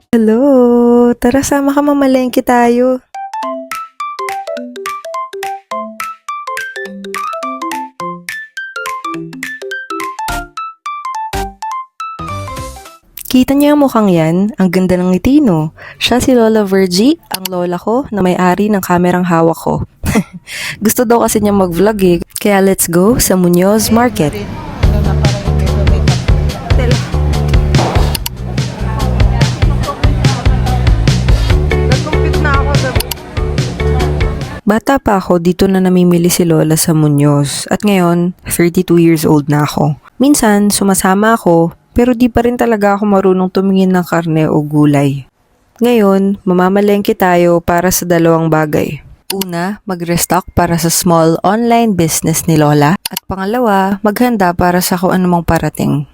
Hello! Tara sama ka mamalengke tayo. Kita niyo ang mukhang yan? Ang ganda ng ngiti, no? Siya si Lola Virgie, ang lola ko na may-ari ng kamerang hawak ko. Gusto daw kasi niya mag-vlog eh. Kaya let's go sa Muñoz Market. Bata pa ako, dito na namimili si Lola sa Muñoz. At ngayon, 32 years old na ako. Minsan, sumasama ako, pero di pa rin talaga ako marunong tumingin ng karne o gulay. Ngayon, mamamalengke tayo para sa dalawang bagay. Una, mag-restock para sa small online business ni Lola. At pangalawa, maghanda para sa kung anumang parating.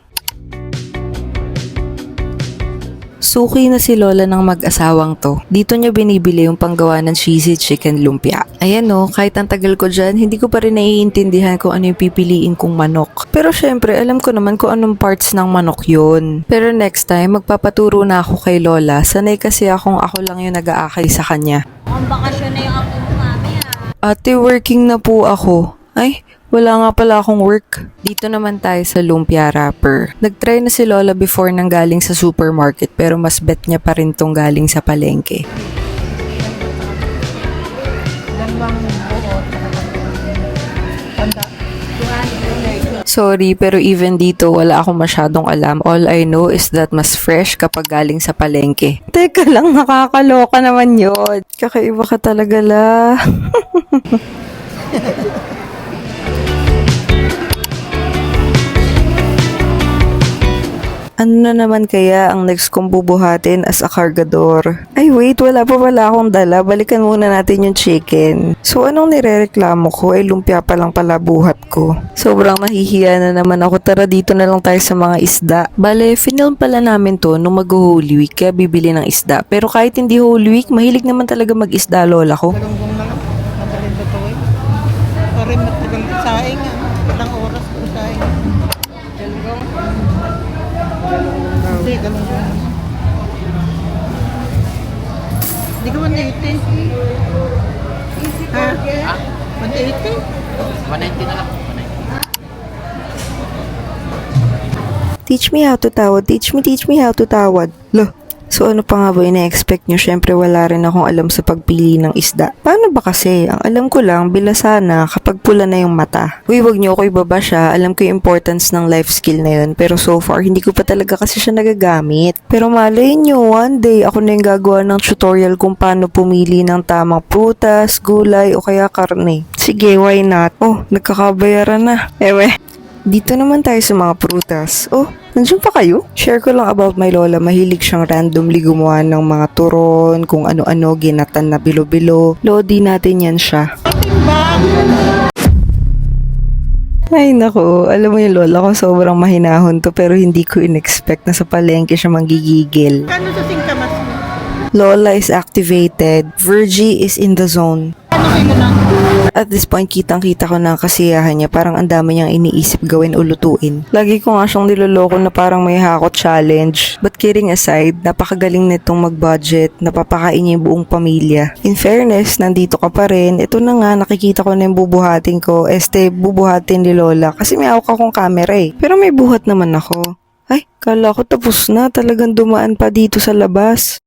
Suki na si Lola ng mag-asawang to. Dito niya binibili yung panggawa ng cheesy chicken lumpia. Ayan no, kahit ang tagal ko dyan, hindi ko pa rin naiintindihan kung ano yung pipiliin kong manok. Pero syempre, alam ko naman kung anong parts ng manok yun. Pero next time, magpapaturo na ako kay Lola. Sanay kasi ako lang yung nag-aakay sa kanya. Ang bakasyon na yung apo mo, mami, Ate, working na po ako. Ay, wala nga pala akong work. Dito naman tayo sa lumpia wrapper. Nag-try na si Lola before nang galing sa supermarket pero mas bet niya pa rin tong galing sa palengke. Sorry, pero even dito wala akong masyadong alam. All I know is that mas fresh kapag galing sa palengke. Teka lang, nakakaloka naman yun. Kakaiba ka talaga la. Ano na naman kaya ang next kong bubuhatin as a cargador? Ay wait, wala pa pala akong dala. Balikan muna natin yung chicken. So anong nirereklamo ko? Ay lumpia pa lang pala buhat ko. Sobrang nahihiya na naman ako. Tara dito na lang tayo sa mga isda. Bale, finilm pala namin to nung mag-Holy Week kaya bibili ng isda. Pero kahit hindi Holy Week, mahilig naman talaga mag-isda lola ko. Galunggong na lang. Madaling lutuin. Pare matagal saing. Ilang oras ko saing. Galunggong. Hindi, galunggong. Hindi ka 180. Ha? 180? 190 na lang. Teach me how to tawad. Teach me how to tawad. Loh. So ano pa nga ba ina-expect nyo? Syempre wala rin akong alam sa pagpili ng isda. Paano ba kasi? Ang alam ko lang, bilasana kapag pula na yung mata. Uy, wag nyo ako ibaba siya. Alam ko yung importance ng life skill na yun. Pero so far, hindi ko pa talaga kasi siya nagagamit. Pero malay nyo, one day, ako na yung gagawa ng tutorial kung paano pumili ng tamang prutas, gulay, o kaya karne. Sige, why not? Oh, nagkakabayaran na. Ewe. Dito naman tayo sa mga prutas. Oh, nandiyan pa kayo? Share ko lang about my lola. Mahilig siyang randomly gumawa ng mga turon, kung ano-ano, ginatan na bilo-bilo. Lodi natin yan siya. Ay nako, alam mo yung lola ko sobrang mahinahon to pero hindi ko in-expect na sa palengke siya manggigigil. Kano sa singkamas mo? Lola is activated. Virgie is in the zone. Ano kayo mo lang? At this point, kitang-kita ko na ang kasiyahan niya. Parang ang dami niyang iniisip gawin o lutuin. Lagi ko nga siyang niloloko na parang may hakot challenge. But kidding aside, napakagaling nitong mag-budget. Napapakain niya yung buong pamilya. In fairness, nandito ka pa rin. Ito na nga, nakikita ko na yung bubuhatin ko. Bubuhatin ni Lola. Kasi may hawak akong camera eh. Pero may buhat naman ako. Ay, kala ko tapos na. Talagang dumaan pa dito sa labas.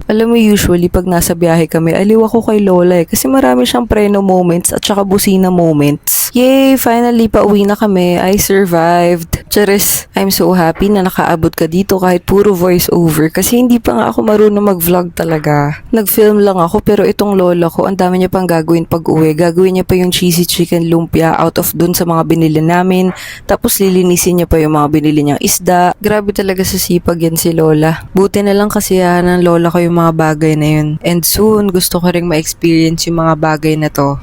Alam mo, usually pag nasa biyahe kami, aliw ako kay Lola eh. Kasi marami siyang preno moments at saka busina moments. Yay! Finally, pauwi na kami. I survived. Charis, I'm so happy na nakaabot ka dito kahit puro voice over. Kasi hindi pa nga ako marunong mag-vlog talaga. Nag-film lang ako pero itong Lola ko, ang dami niya pang gagawin pag uwi. Gagawin niya pa yung cheesy chicken lumpia out of dun sa mga binili namin. Tapos lilinisin niya pa yung mga binili niyang isda. Grabe talaga sa sipag yan si Lola. Buti na lang kasiyahan ng Lola ko yung mga bagay na yun. And soon, gusto ko ring ma-experience yung mga bagay na to.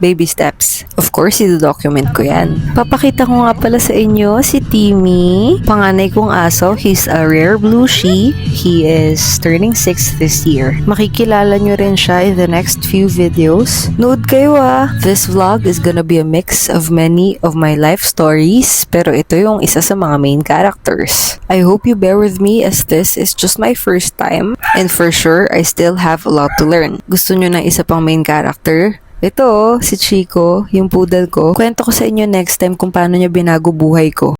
Baby steps. Of course, i-document ko yan. Papakita ko nga pala sa inyo si Timmy. Panganay kong aso, he's a rare blueshie. He is turning 6 this year. Makikilala nyo rin siya in the next few videos. Nood kayo ah! This vlog is gonna be a mix of many of my life stories, pero ito yung isa sa mga main characters. I hope you bear with me as this is just my first time, and for sure, I still have a lot to learn. Gusto nyo ng isa pang main character? Ito, si Chico, yung poodle ko. Kwento ko sa inyo next time kung paano niya binago buhay ko.